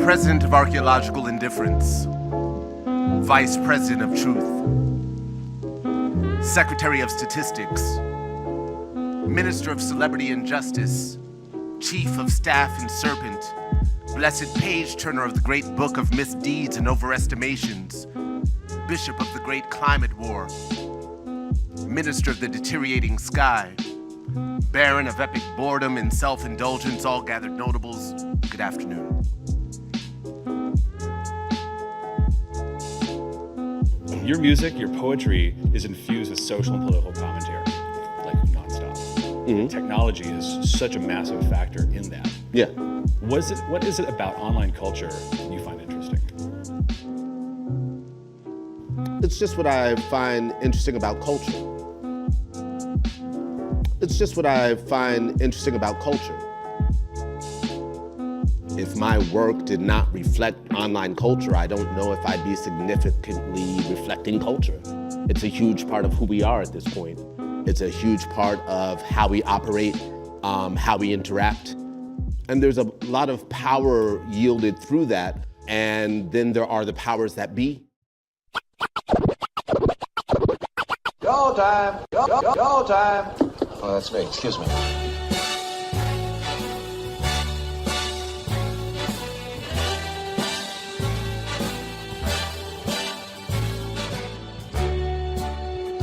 President of Archaeological Indifference, Vice President of Truth, Secretary of Statistics, Minister of Celebrity Injustice, Chief of Staff and Serpent, Blessed Page Turner of the Great Book of Misdeeds and Overestimations, Bishop of the Great Climate War, Minister of the Deteriorating Sky, Baron of Epic Boredom and Self-Indulgence, all gathered notables, good afternoon. Your music, your poetry is infused with social and political commentary, like nonstop. Mm-hmm. Technology is such a massive factor in that. Yeah. What is it about online culture that you find interesting? It's just what I find interesting about culture. It's just what I find interesting about culture. If my work did not reflect online culture, I don't know if I'd be significantly reflecting culture. It's a huge part of who we are at this point. It's a huge part of how we operate, how we interact. And there's a lot of power yielded through that. And then there are the powers that be. Go time! Go time! Oh, that's me. Excuse me.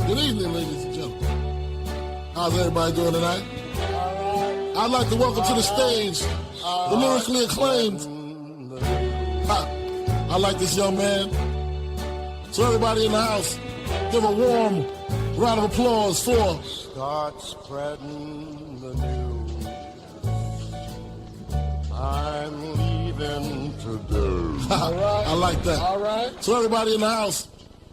Good evening, ladies and gentlemen. How's everybody doing tonight? I'd like to welcome to the stage the lyrically acclaimed. I like this young man. So everybody in the house, give a warm round of applause for. Start spreading the news. I'm leaving today. I like that. All right. So everybody in the house,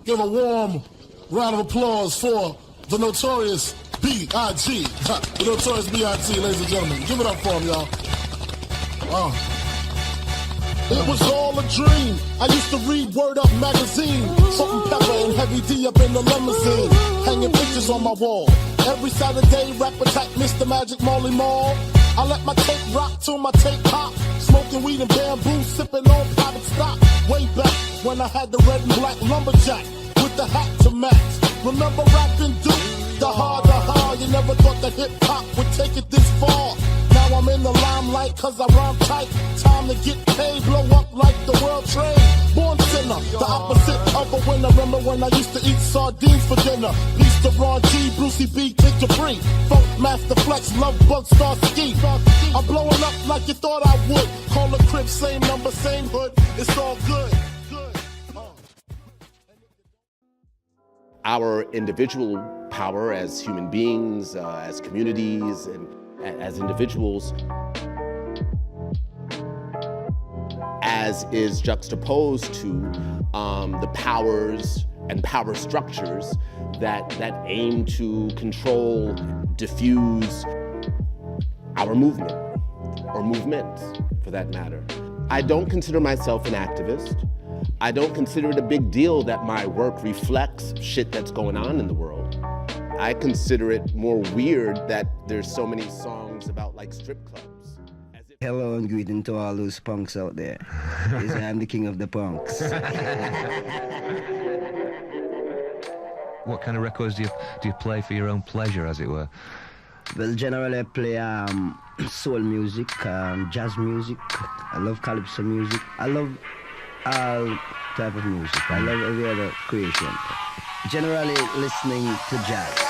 give a warm round of applause for the notorious B.I.G. The notorious B.I.G., ladies and gentlemen. Give it up for him, y'all. It was all a dream. I used to read Word Up magazine. Salt and pepper and Heavy D up in the limousine. Hanging pictures on my wall. Every Saturday, rapper type Mr. Magic Marley Marl. I let my tape rock till my tape pop. Smoking weed and bamboo, sipping on private stock. Way back when I had the red and black lumberjack with the hat to match. Remember rapping Duke? The hard, you never thought that hip-hop would take it this far. Now I'm in the limelight cause I rhyme tight. Time to get paid, blow up like the world trade. Born sinner, the opposite of a winner. Remember when I used to eat sardines for dinner? Peace to Ron G, Brucey B, Kid Capri. Funk Master Flex, Love Bug, Star Ski. I'm blowing up like you thought I would. Call the crib, same number, same hood. It's all good. Our individual power as human beings, as communities, and as individuals, as is juxtaposed to the powers and power structures that aim to control, diffuse our movement, or movements for that matter. I don't consider myself an activist. I don't consider it a big deal that my work reflects shit that's going on in the world. I consider it more weird that there's so many songs about like strip clubs. Hello and greeting to all those punks out there. I'm the king of the punks. What kind of records do you play for your own pleasure, as it were? Well, generally I play soul music, jazz music. I love calypso music. I love all type of music. I love every other creation. Generally listening to jazz.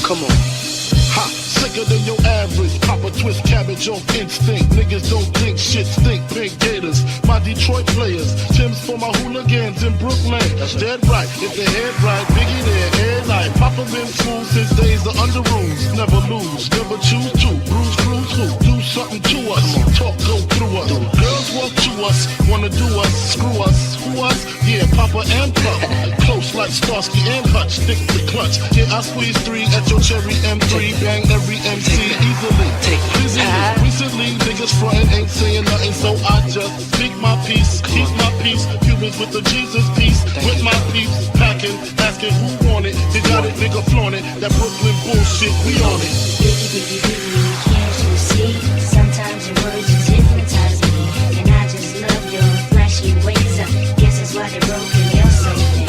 Come on. Ha, sicker than your average. Papa twist cabbage off instinct. Niggas don't think shit stink. Pink Gators, my Detroit players. Tim's for my hooligans in Brooklyn. That's dead right. If they head right, Biggie there, head night. Papa been fool since days of under rules. Never lose, never choose to. Bruise, cruise, who? Do something to us. Talk, go through us. Girls walk to us, wanna do us, screw us. Who us? Yeah, Papa and Pup. Close like Starsky and Hutch. Stick to clutch. Yeah, I squeeze 3 at your cherry M3. Bang every MC easily. Recently, niggas frontin' ain't saying nothing, so I just speak my peace, keep my peace. Cubans with the Jesus peace, with my peeps packing, asking who want it. They got it, nigga flaunt it. That Brooklyn bullshit, we on it. Biggie, biggie, biggie, can't you see? Sometimes your words just hypnotize me, and I just love your flashy ways. Guess that's why they're broken. You're so thin.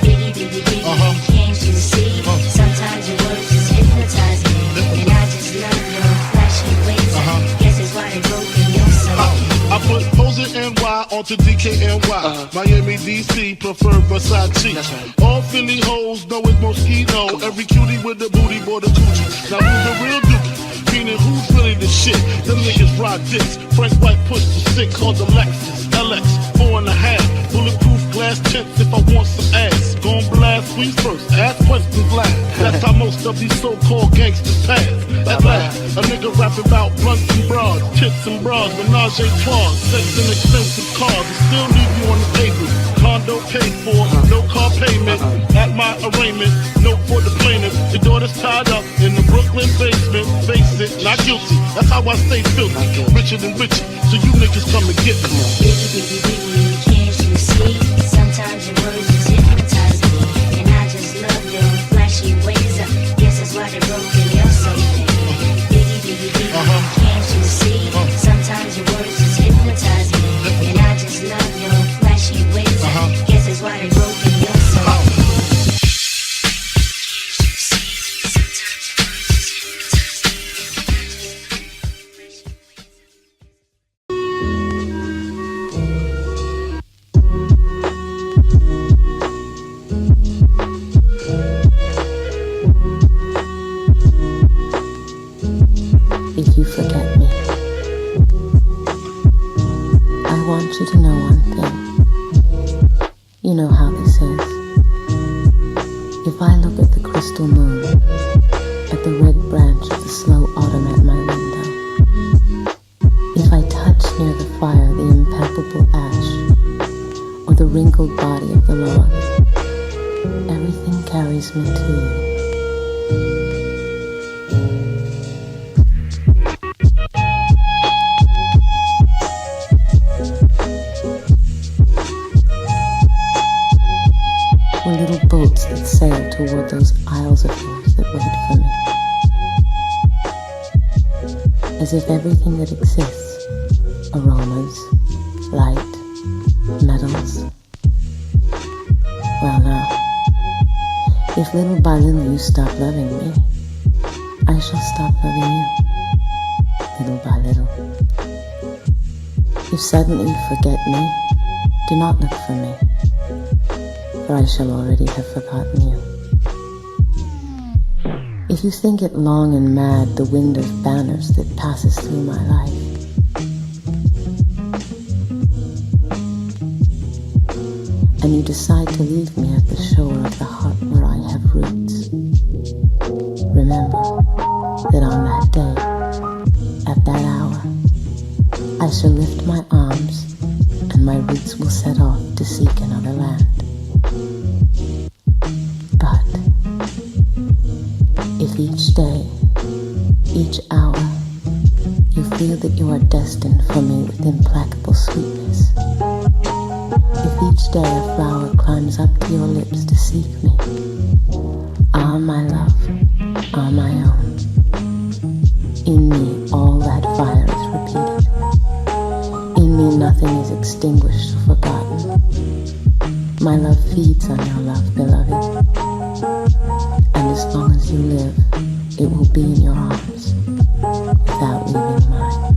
Biggie, biggie, biggie, can't you see? Sometimes your words just hypnotize me, and I just love your flashy ways. Guess that's why they're broken. You're so thin. I put Poser NY onto DKNY. Miami, DC, prefer Versace. Right. All Philly hoes know it's Moschino. Every cutie with the booty, boy, the coochie. Now who's the real dookie? Meaning who's really the shit? Them niggas ride dicks. Frank White push the stick called the Lexus LX 4.5. Bulletproof glass tips if I want some ass. Gon' blast squeeze first, ask questions last. That's how most of these so-called gangsters pass. At last, a nigga rapping about blunts and bras, tits and bras, menage a trois, sex and expensive cars, and still leave you on the pavement. Condo paid for, no car payment. At my arraignment, note for the plaintiff. Your daughter's tied up in the Brooklyn basement. Face it, not guilty. That's how I stay filthy. Richer than richer, so you niggas come and get me. Biggie, biggie, biggie, can't you see? Sometimes your words just hypnotize me, and I just love your flashy ways. Guess that's why they're broken. You're so thin. Biggie, biggie, biggie, can't you see? Sometimes your words just hypnotize me, and I just love your flashy ways. Guess that's why they're broken. You're so thin. If you forget me, I want you to know one thing. You know how this is. If I look at the crystal moon, at the red branch of the slow autumn at my window, if I touch near the fire the impalpable ash, or the wrinkled body of the log, everything carries me to you. Little boats that sail toward those isles of yours that wait for me. As if everything that exists, aromas, light, metals. Well now, if little by little you stop loving me, I shall stop loving you, little by little. If suddenly you forget me, do not look for me, for I shall already have forgotten you. If you think it long and mad, the wind of banners that passes through my life, and you decide to leave me at the shore of the heart where I have roots, remember that on that day, at that hour, I shall lift my arms and my roots will set off to seek another land. But if each day, each hour, you feel that you are destined for me with implacable sweetness, if each day a flower climbs up to your lips to seek me, ah, my love, ah, my own, in me all that fire is repeated. In me nothing is extinguished or forgotten. My love feeds on your love, beloved. And as long as you live, it will be in your arms, without leaving mine.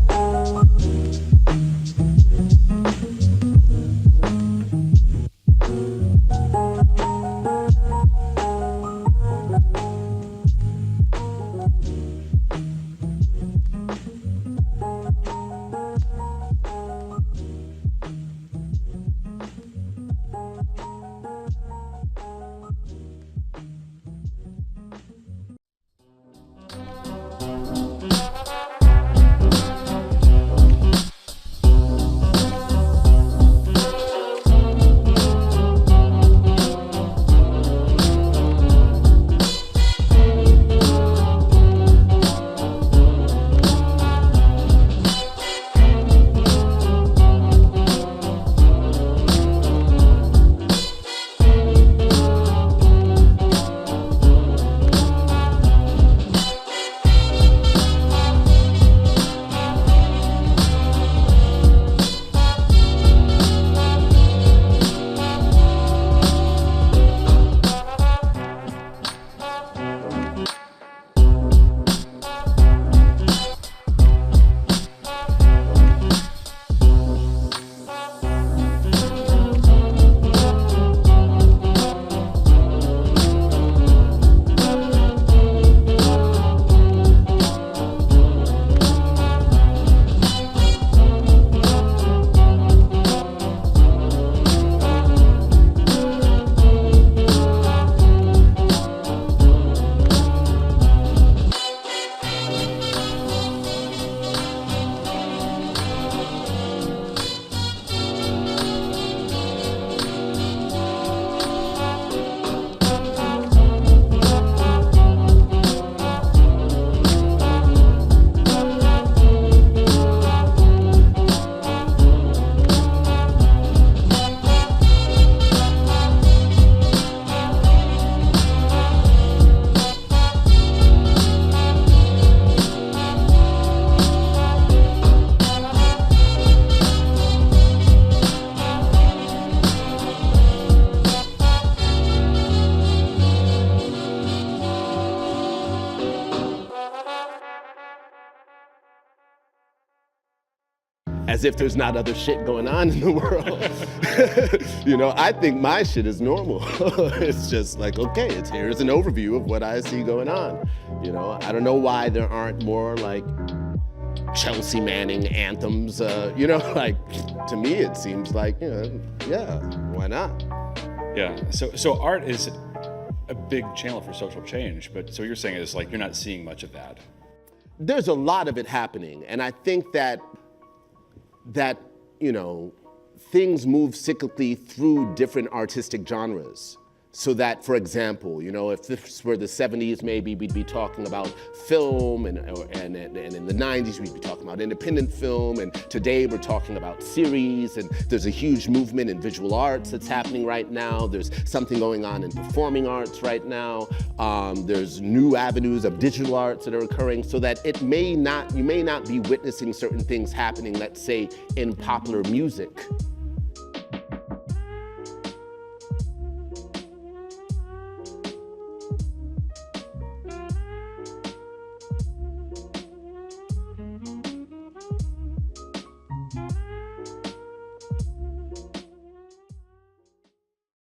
as if there's not other shit going on in the world. You know, I think my shit is normal. It's just like, okay, here's an overview of what I see going on. You know, I don't know why there aren't more like Chelsea Manning anthems. You know, like to me it seems like, you know, yeah, why not? Yeah. So art is a big channel for social change, but so what you're saying is like you're not seeing much of that. There's a lot of it happening, and I think that you know, things move cyclically through different artistic genres. So that, for example, you know, if this were the 70s, maybe we'd be talking about film, and in the 90s we'd be talking about independent film, and today we're talking about series, and there's a huge movement in visual arts that's happening right now. There's something going on in performing arts right now. There's new avenues of digital arts that are occurring, so that you may not be witnessing certain things happening, let's say, in popular music